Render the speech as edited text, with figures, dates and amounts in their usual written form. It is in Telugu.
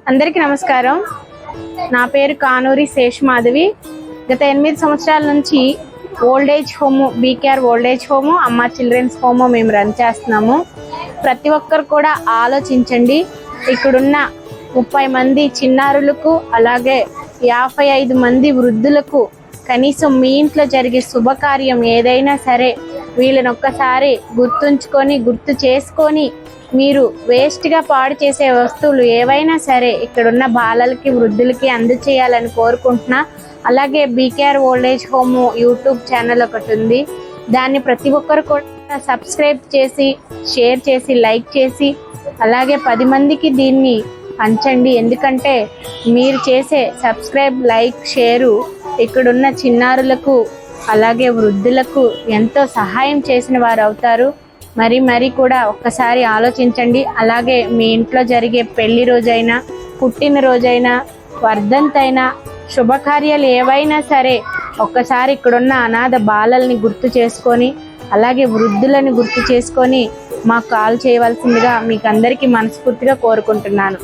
అందరికీ నమస్కారం. నా పేరు కానూరి శేషమాధవి. గత 8 సంవత్సరాల నుంచి old age home, BKR old age home, అమ్మ చిల్డ్రన్స్ హోమ్ మేము రన్ చేస్తున్నాము. ప్రతి ఒక్కరు కూడా ఆలోచించండి. ఇక్కడున్న 30 మంది చిన్నారులకు అలాగే 55 మంది వృద్ధులకు కనీసం మీ ఇంట్లో జరిగే శుభకార్యం ఏదైనా సరే వీళ్ళని ఒక్కసారి గుర్తు చేసుకొని మీరు వేస్ట్గా పాడు చేసే వస్తువులు ఏవైనా సరే ఇక్కడున్న బాలలకి వృద్ధులకి అందచేయాలని కోరుకుంటున్నా. అలాగే BKR old age home YouTube channel ఒకటి ఉంది. దాన్ని ప్రతి ఒక్కరు కూడా సబ్స్క్రైబ్ చేసి, షేర్ చేసి, లైక్ చేసి అలాగే 10 మందికి దీన్ని పంచండి. ఎందుకంటే మీరు చేసే సబ్స్క్రైబ్, లైక్, షేరు ఇక్కడున్న చిన్నారులకు అలాగే వృద్ధులకు ఎంతో సహాయం చేసిన వారు అవుతారు. మరి కూడా ఒక్కసారి ఆలోచించండి. అలాగే మీ ఇంట్లో జరిగే పెళ్లి రోజైనా, పుట్టినరోజైనా, వర్ధంతైనా, శుభకార్యాలు ఏవైనా సరే ఒక్కసారి ఇక్కడున్న అనాథ బాలల్ని గుర్తు చేసుకొని అలాగే వృద్ధులని గుర్తు చేసుకొని మాకు కాల్ చేయవలసిందిగా మీకు అందరికీ మనస్ఫూర్తిగా కోరుకుంటున్నాను.